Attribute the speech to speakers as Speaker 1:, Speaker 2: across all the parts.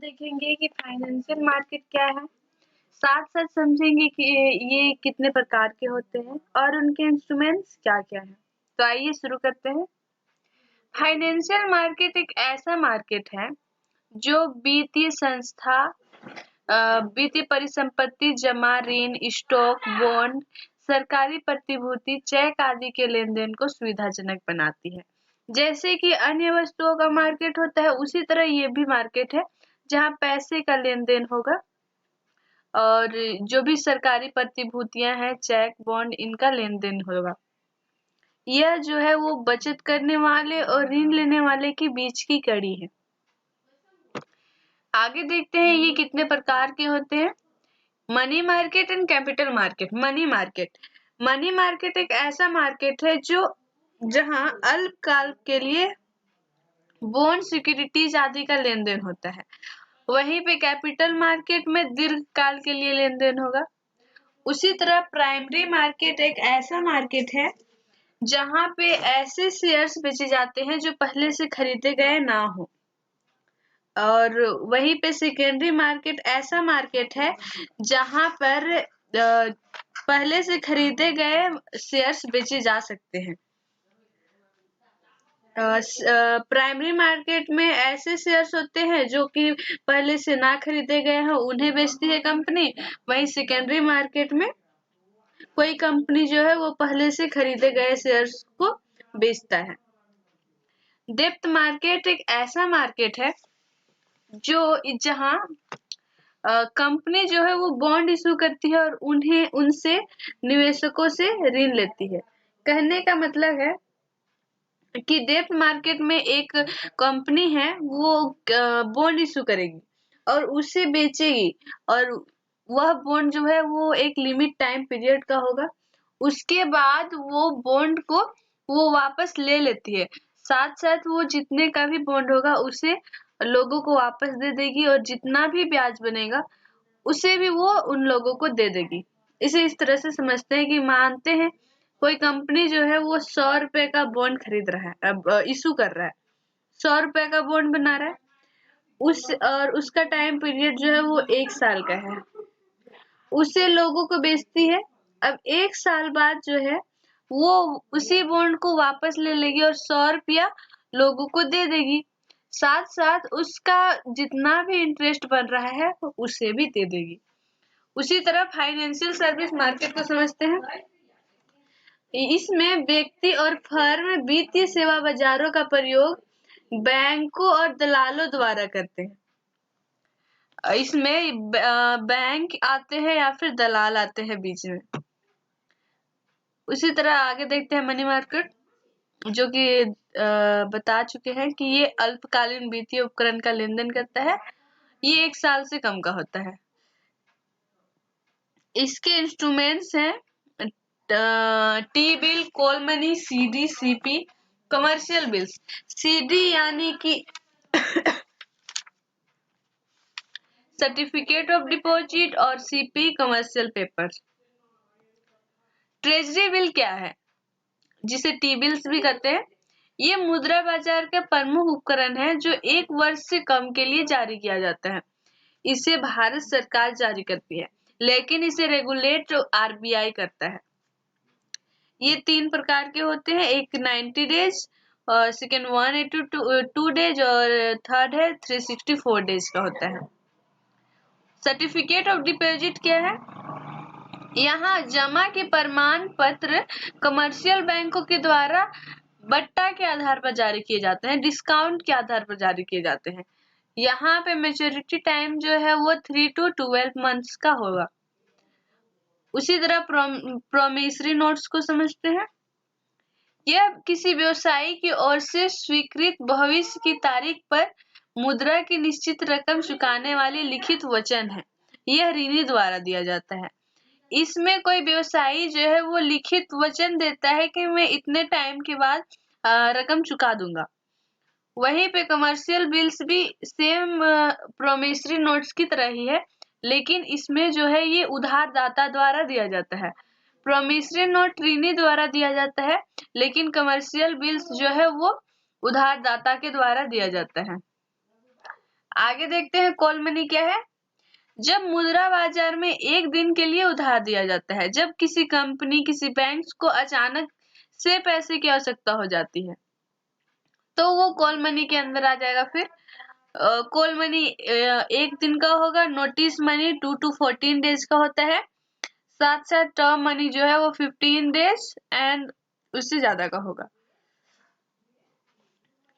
Speaker 1: देखेंगे कि financial market क्या है, साथ-साथ समझेंगे कि ये कितने प्रकार के होते हैं और उनके इंस्ट्रूमेंट्स क्या-क्या हैं। तो आइए शुरू करते हैं। फाइनेंशियल मार्केट एक ऐसा मार्केट है जो वित्तीय संस्था, वित्तीय परिसंपत्ति, जमा, ऋण, स्टॉक, बॉन्ड, सरकारी प्रतिभूति, चेक आदि के लेन-देन को सुविधाजनक बनाती है। जैसे कि अन्य वस्तुओं का मार्केट होता है, उसी तरह ये भी मार्केट है जहाँ पैसे का लेन-देन होगा और जो भी सरकारी प्रतिभूतियां हैं, चेक, बॉन्ड, इनका लेन-देन होगा। यह जो है वो बचत करने वाले और ऋण लेने वाले के बीच की कड़ी है। आगे देखते हैं ये कितने प्रकार के होते हैं। Money market and capital market. Money market एक ऐसा मार्केट है जो जहां अल्पकाल के लिए बॉन्ड, सिक्योरिटीज आदि का लेन-देन होता है। वहीं पे कैपिटल मार्केट में दीर्घकाल के लिए लेन-देन होगा। उसी तरह प्राइमरी मार्केट एक ऐसा मार्केट है जहां पे ऐसे शेयर्स बेचे जाते हैं जो पहले से खरीदे गए ना हो। और वहीं पे सेकेंडरी मार्केट ऐसा मार्केट है जहां पर पहले से खरीदे गए शेयर्स बेचे जा सकते हैं। प्राइमरी मार्केट में ऐसे शेयर्स होते हैं जो कि पहले से ना खरीदे गए हैं, उन्हें बेचती है कंपनी। वहीं सेकेंडरी मार्केट में कोई कंपनी जो है वो पहले से खरीदे गए शेयर्स को बेचता है। डेप्थ मार्केट एक ऐसा मार्केट है जो जहां कंपनी जो है वो बॉन्ड इशू करती है और उन्हें उनसे निवेशकों से ऋण लेती है। कहने का मतलब है कि डेप्थ मार्केट में एक कंपनी है वो बॉन्ड इशू करेगी और उसे बेचेगी और वह बॉन्ड जो है वो एक लिमिट टाइम पीरियड का होगा। उसके बाद वो बॉन्ड को वो वापस ले लेती है। साथ-साथ वो जितने का भी बॉन्ड होगा उसे लोगों को वापस दे देगी और जितना भी ब्याज बनेगा उसे भी वो उन लोगों को दे देगी। इसे इस तरह से समझते हैं कि मानते हैं कोई कंपनी जो है वो 100 रुपए का बॉन्ड खरीद रहा है, अब इशू कर रहा है, 100 रुपए का बॉन्ड बना रहा है, और उसका टाइम पीरियड जो है वो 1 साल का है। उसे लोगों को बेचती है। अब 1 साल बाद जो है वो उसी बॉन्ड को वापस ले लेगी और 100 रुपया लोगों को दे देगी। साथ-साथ उसका जितना भी इंटरेस्ट बन रहा है वो उसे भी दे देगी। उसी तरह फाइनेंशियल सर्विस मार्केट को समझते हैं। इसमें व्यक्ति और फर्म वित्तीय सेवा बाजारों का प्रयोग बैंकों और दलालों द्वारा करते हैं। इसमें बैंक आते हैं या फिर दलाल आते हैं बीच में। उसी तरह आगे देखते हैं मनी मार्केट, जो कि बता चुके हैं कि ये अल्पकालीन वित्तीय उपकरण का लेन-देन करता है। ये 1 साल से कम का होता है। इसके इंस्ट्रूमेंट्स हैं T bill, call money, CD, CP, commercial bills. CD यानी कि सर्टिफिकेट ऑफ डिपॉजिट और CP commercial paper. Treasury bill क्या है, जिसे टी बिल्स भी कहते हैं? ये मुद्रा बाजार का प्रमुख उपकरण है जो 1 वर्ष से कम के लिए जारी किया जाता है। इसे भारत सरकार जारी करती है, लेकिन इसे रेगुलेट आरबीआई करता है। ये 3 प्रकार के होते हैं, एक 90 डेज और सेकंड 182 डेज और थर्ड है 364 डेज का होता है। सर्टिफिकेट ऑफ डिपॉजिट क्या है? यहाँ जमा के प्रमाण पत्र कमर्शियल बैंकों के द्वारा बट्टा के आधार पर जारी किए जाते हैं, डिस्काउंट के आधार पर जारी किए जाते हैं। यहाँ पे मैच्योरिटी टाइम जो है वो 3 to 12 मंथ्स का होगा। उसी तरह प्रोमिसरी नोट्स को समझते हैं। यह किसी व्यवसायी की ओर से स्वीकृत भविष्य की तारीख पर मुद्रा की निश्चित रकम चुकाने वाली लिखित वचन है। यह ऋणी द्वारा दिया जाता है। इसमें कोई व्यवसायी जो है वो लिखित वचन देता है कि मैं इतने टाइम के बाद रकम चुका दूंगा। वहीं पे कमर्शियल बिल्स भी सेम प्रोमिसरी नोट्स की तरह ही है, लेकिन इसमें जो है ये उधारदाता द्वारा दिया जाता है। प्रोमिसरी नोट ऋणी द्वारा दिया जाता है, लेकिन कमर्शियल बिल्स जो है वो उधारदाता के द्वारा दिया जाता है। आगे देखते हैं कॉल मनी क्या है। जब मुद्रा बाजार में एक दिन के लिए उधार दिया जाता है, जब किसी कंपनी किसी बैंक को अचानक से पैसे की आवश्यकता हो जाती है तो वो कॉल मनी के अंदर आ जाएगा। फिर कॉल मनी एक दिन का होगा, नोटिस मनी 2 to 14 डेज का होता है, साथ साथ टर्म मनी जो है वो 15 डेज एंड उससे ज्यादा का होगा।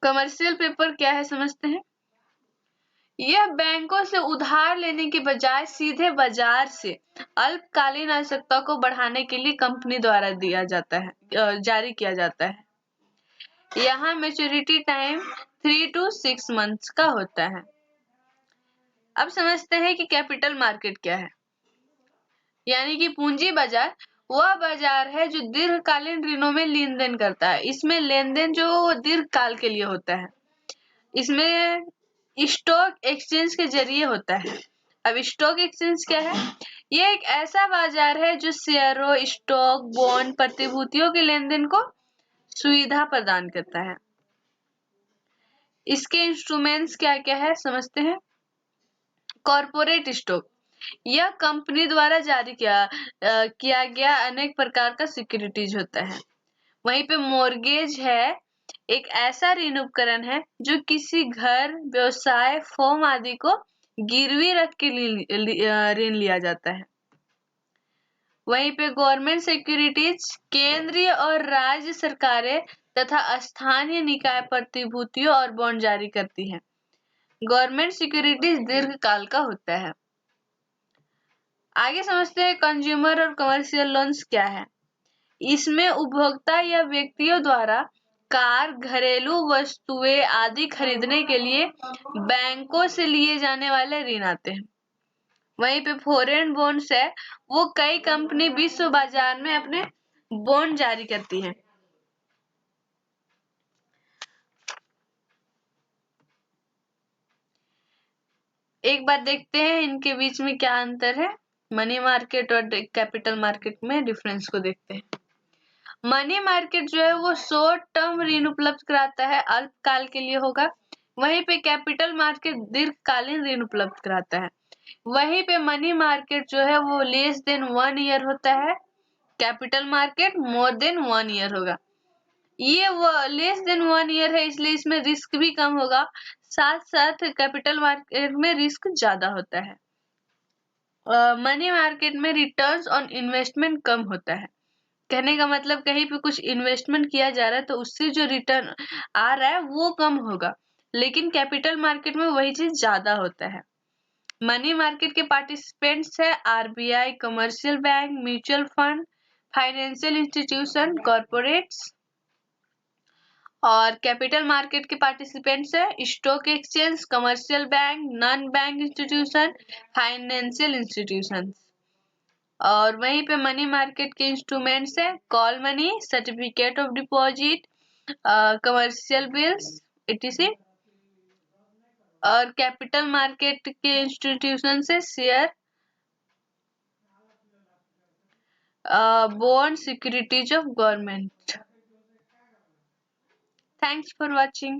Speaker 1: कमर्शियल पेपर क्या है समझते हैं। यह बैंकों से उधार लेने के बजाय सीधे बाजार से अल्पकालीन आवश्यकता को बढ़ाने के लिए कंपनी द्वारा दिया जाता है, जारी किया जाता है। यहाँ मैच्योरिटी टाइम 3 to 6 मंथ्स का होता है। अब समझते हैं कि कैपिटल मार्केट क्या है। यानी कि पूंजी बाजार वह बाजार है जो दीर्घकालीन ऋणों में लेन देन करता है। इसमें लेन देन जो वो दीर्घकाल के लिए होता है। इसमें स्टॉक एक्सचेंज के जरिए होता है। अब स्टॉक एक्सचेंज क्या है। ये एक ऐसा बाजार है जो शेयरों, स्टॉक, बॉन्ड, प्रतिभूतियों के लेन देन को सुविधा प्रदान करता है। इसके इंस्ट्रूमेंट्स क्या क्या है समझते हैं। कॉर्पोरेट स्टॉक यह कंपनी द्वारा जारी किया गया अनेक प्रकार का सिक्योरिटीज होता है। वहीं पे मॉर्गेज है, एक ऐसा ऋण उपकरण है जो किसी घर, व्यवसाय, फर्म आदि को गिरवी रख के ऋण लिया जाता है। वहीं पे गवर्नमेंट सिक्योरिटीज केंद्रीय और राज्य सरकारें तथा स्थानीय निकाय प्रतिभूतियों और बॉन्ड जारी करती है। गवर्नमेंट सिक्योरिटीज दीर्घकाल का होता है। आगे समझते हैं कंज्यूमर और कमर्शियल लोन्स क्या है। इसमें उपभोक्ता या व्यक्तियों द्वारा कार, घरेलू वस्तुएं आदि खरीदने के लिए बैंकों से लिए जाने वाले ऋण आते हैं। वहीं पे फॉरेन बॉन्ड्स है, वो कई कंपनी विश्व बाजार में अपने बॉन्ड जारी करती हैं। एक बात देखते हैं इनके बीच में क्या अंतर है। मनी मार्केट और कैपिटल मार्केट में डिफरेंस को देखते हैं। मनी मार्केट जो है वो शॉर्ट टर्म ऋण उपलब्ध कराता है, अल्पकाल के लिए होगा। वहीं पे कैपिटल मार्केट दीर्घकालीन ऋण उपलब्ध कराता है। वहीं पे मनी मार्केट जो है वो लेस देन 1 ईयर होता है, capital market more than 1 year होगा। ये लेस देन 1 ईयर है इसलिए इसमें रिस्क भी कम होगा, साथ साथ कैपिटल मार्केट में रिस्क ज्यादा होता है। मनी मार्केट में रिटर्न्स ऑन इन्वेस्टमेंट कम होता है। कहने का मतलब कहीं पे कुछ इन्वेस्टमेंट किया जा रहा है तो उससे जो रिटर्न आ रहा है वो कम होगा, लेकिन कैपिटल मार्केट में वही चीज ज्यादा होता है। मनी मार्केट के पार्टिसिपेंट्स है RBI, commercial bank, mutual fund, financial institution, corporates. और कैपिटल मार्केट के पार्टिसिपेंट्स है stock exchange, commercial bank, non bank institution, financial institution. और वहीं पे मनी मार्केट के इंस्ट्रूमेंट्स है call money, certificate of deposit, commercial bills etc। और capital market के इंस्टीट्यूशन से share, bond, securities of government. Thanks for watching.